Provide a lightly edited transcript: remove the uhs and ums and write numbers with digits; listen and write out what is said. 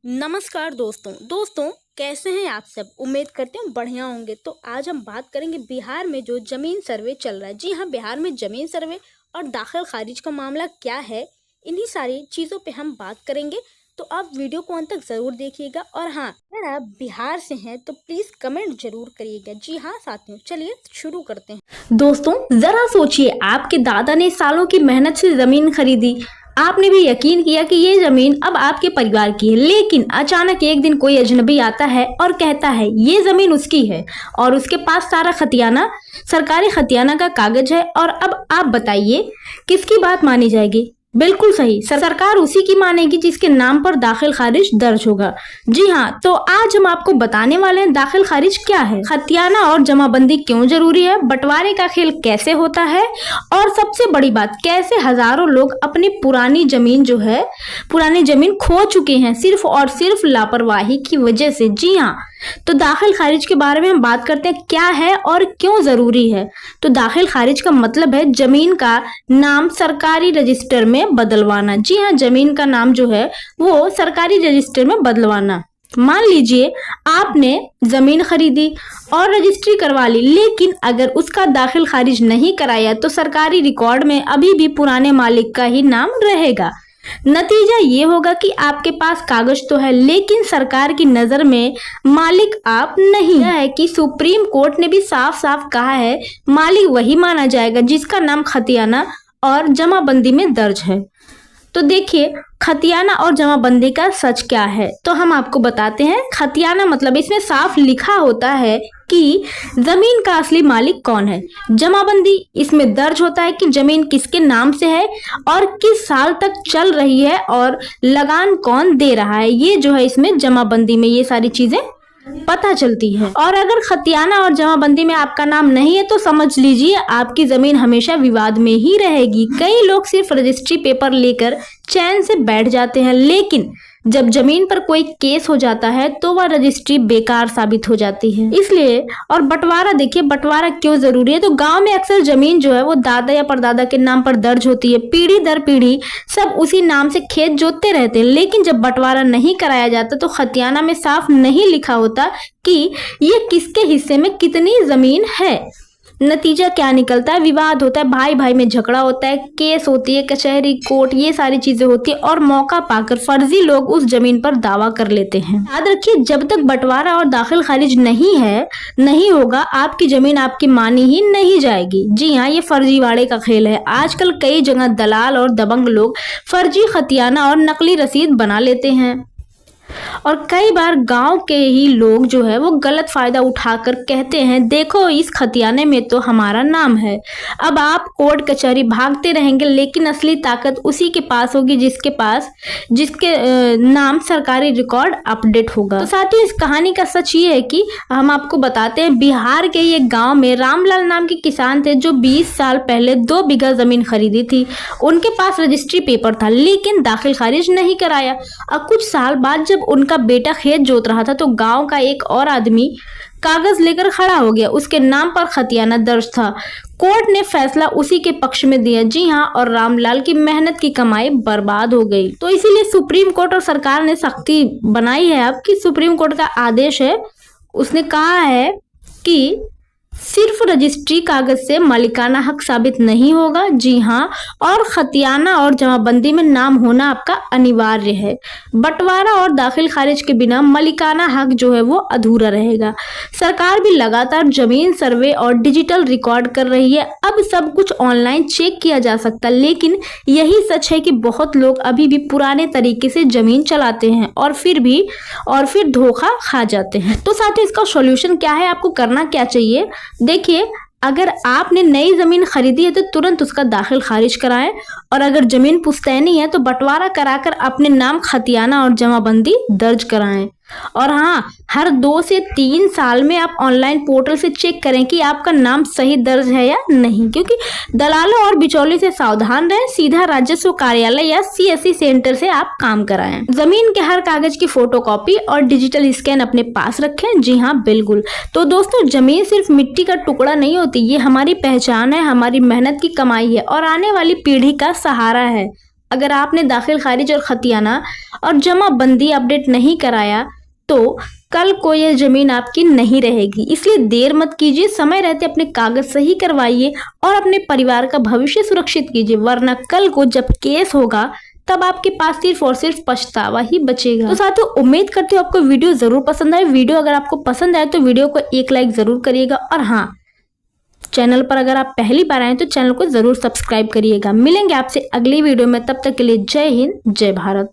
नमस्कार दोस्तों कैसे हैं आप सब। उम्मीद करते हैं बढ़िया होंगे। तो आज हम बात करेंगे बिहार में जो जमीन सर्वे चल रहा है। जी हाँ, बिहार में जमीन सर्वे और दाखिल खारिज का मामला क्या है, इन्हीं सारी चीज़ों पे हम बात करेंगे। तो आप वीडियो को अंत तक ज़रूर देखिएगा। और हाँ, अगर आप बिहार से हैं तो प्लीज़ कमेंट जरूर करिएगा। जी हाँ साथियों, चलिए शुरू करते हैं। दोस्तों ज़रा सोचिए, आपके दादा ने सालों की मेहनत से ज़मीन खरीदी, आपने भी यकीन किया कि ये जमीन अब आपके परिवार की है। लेकिन अचानक एक दिन कोई अजनबी आता है और कहता है ये जमीन उसकी है और उसके पास सारा खतियाना, सरकारी खतियाना का कागज है। और अब आप बताइए किसकी बात मानी जाएगी? बिल्कुल सही, सरकार उसी की मानेगी जिसके नाम पर दाखिल खारिज दर्ज होगा। जी हाँ, तो आज हम आपको बताने वाले हैं दाखिल खारिज क्या है, खतियाना और जमाबंदी क्यों जरूरी है, बंटवारे का खेल कैसे होता है, और सबसे बड़ी बात कैसे हजारों लोग अपनी पुरानी जमीन खो चुके हैं सिर्फ और सिर्फ लापरवाही की वजह से। जी हाँ, तो दाखिल खारिज के बारे में हम बात करते हैं, क्या है और क्यों जरूरी है। तो दाखिल खारिज का मतलब है जमीन का नाम सरकारी रजिस्टर में बदलवाना। जी हाँ, जमीन का नाम जो है वो सरकारी रजिस्टर में बदलवाना। मान लीजिए आपने जमीन खरीदी और रजिस्ट्री करवा ली, लेकिन अगर उसका दाखिल खारिज नहीं कराया तो सरकारी रिकॉर्ड में अभी भी पुराने मालिक का ही नाम रहेगा। नतीजा ये होगा कि आपके पास कागज तो है लेकिन सरकार की नजर में मालिक आप नहीं। यह है कि सुप्रीम कोर्ट ने भी साफ साफ कहा है मालिक वही माना जाएगा जिसका नाम खतियाना और जमाबंदी में दर्ज है। तो देखिए खतियाना और जमाबंदी का सच क्या है, तो हम आपको बताते हैं। खतियाना मतलब इसमें साफ लिखा होता है कि जमीन का असली मालिक कौन है। जमाबंदी इसमें दर्ज होता है कि जमीन किसके नाम से है और किस साल तक चल रही है और लगान कौन दे रहा है। ये जो है इसमें जमाबंदी में ये सारी चीजें पता चलती है। और अगर खतियाना और जमाबंदी में आपका नाम नहीं है तो समझ लीजिए आपकी जमीन हमेशा विवाद में ही रहेगी। कई लोग सिर्फ रजिस्ट्री पेपर लेकर चैन से बैठ जाते हैं, लेकिन जब जमीन पर कोई केस हो जाता है तो वह रजिस्ट्री बेकार साबित हो जाती है। इसलिए और बंटवारा, देखिए बंटवारा क्यों जरूरी है। तो गांव में अक्सर जमीन जो है वो दादा या परदादा के नाम पर दर्ज होती है। पीढ़ी दर पीढ़ी सब उसी नाम से खेत जोतते रहते हैं, लेकिन जब बंटवारा नहीं कराया जाता तो खतियाना में साफ नहीं लिखा होता कि ये किसके हिस्से में कितनी जमीन है। नतीजा क्या निकलता है? विवाद होता है, भाई भाई में झगड़ा होता है, केस होती है, कचहरी कोर्ट ये सारी चीजें होती है और मौका पाकर फर्जी लोग उस जमीन पर दावा कर लेते हैं। याद रखिए, जब तक बंटवारा और दाखिल खारिज नहीं होगा आपकी जमीन आपकी मानी ही नहीं जाएगी। जी हाँ, ये फर्जीवाड़े का खेल है। आजकल कई जगह दलाल और दबंग लोग फर्जी खतियाना और नकली रसीद बना लेते हैं और कई बार गांव के ही लोग जो है वो गलत फायदा उठाकर कहते हैं देखो इस खतियाने में तो हमारा नाम है। अब आप कोर्ट कचहरी भागते रहेंगे, लेकिन असली ताकत उसी के पास होगी जिसके नाम सरकारी रिकॉर्ड अपडेट होगा। तो साथियों, इस कहानी का सच ये है कि हम आपको बताते हैं, बिहार के ये गाँव में रामलाल नाम के किसान थे जो 20 साल पहले 2 बीघा जमीन खरीदी थी। उनके पास रजिस्ट्री पेपर था लेकिन दाखिल खारिज नहीं कराया। अब कुछ साल बाद जब उनका बेटा खेत जोत रहा था तो गांव का एक और आदमी कागज लेकर खड़ा हो गया। उसके नाम पर खतियाना दर्ज था। कोर्ट ने फैसला उसी के पक्ष में दिया। जी हाँ, और रामलाल की मेहनत की कमाई बर्बाद हो गई। तो इसीलिए सुप्रीम कोर्ट और सरकार ने सख्ती बनाई है अब कि सुप्रीम कोर्ट का आदेश है, उसने कहा है कि सिर्फ रजिस्ट्री कागज से मालिकाना हक साबित नहीं होगा। जी हाँ, और खतियाना और जमाबंदी में नाम होना आपका अनिवार्य है। बंटवारा और दाखिल खारिज के बिना मालिकाना हक जो है वो अधूरा रहेगा। सरकार भी लगातार जमीन सर्वे और डिजिटल रिकॉर्ड कर रही है। अब सब कुछ ऑनलाइन चेक किया जा सकता है, लेकिन यही सच है कि बहुत लोग अभी भी पुराने तरीके से जमीन चलाते हैं और फिर धोखा खा जाते हैं। तो साथियों, इसका सॉल्यूशन क्या है, आपको करना क्या चाहिए? देखिए, अगर आपने नई जमीन खरीदी है तो तुरंत उसका दाखिल खारिज कराएं, और अगर जमीन पुश्तैनी है तो बंटवारा कराकर अपने नाम खतियाना और जमाबंदी दर्ज कराएं। और हाँ, हर 2 से 3 साल में आप ऑनलाइन पोर्टल से चेक करें कि आपका नाम सही दर्ज है या नहीं, क्योंकि दलालों और बिचौलियों से सावधान रहें। सीधा राजस्व कार्यालय या CSC सेंटर से आप काम कराएं। जमीन के हर कागज की फोटोकॉपी और डिजिटल स्कैन अपने पास रखें। जी हाँ, बिल्कुल। तो दोस्तों, जमीन सिर्फ मिट्टी का टुकड़ा नहीं होती, ये हमारी पहचान है, हमारी मेहनत की कमाई है और आने वाली पीढ़ी का सहारा है। अगर आपने दाखिल खारिज और खतियाना और जमाबंदी अपडेट नहीं कराया तो कल को ये जमीन आपकी नहीं रहेगी। इसलिए देर मत कीजिए, समय रहते अपने कागज सही करवाइए और अपने परिवार का भविष्य सुरक्षित कीजिए, वरना कल को जब केस होगा तब आपके पास सिर्फ और सिर्फ पछतावा ही बचेगा। तो साथियों, उम्मीद करती हूँ आपको वीडियो जरूर पसंद आए। वीडियो अगर आपको पसंद आए तो वीडियो को एक लाइक जरूर करिएगा और हाँ, चैनल पर अगर आप पहली बार आए तो चैनल को जरूर सब्सक्राइब करिएगा। मिलेंगे आपसे अगली वीडियो में, तब तक के लिए जय हिंद, जय भारत।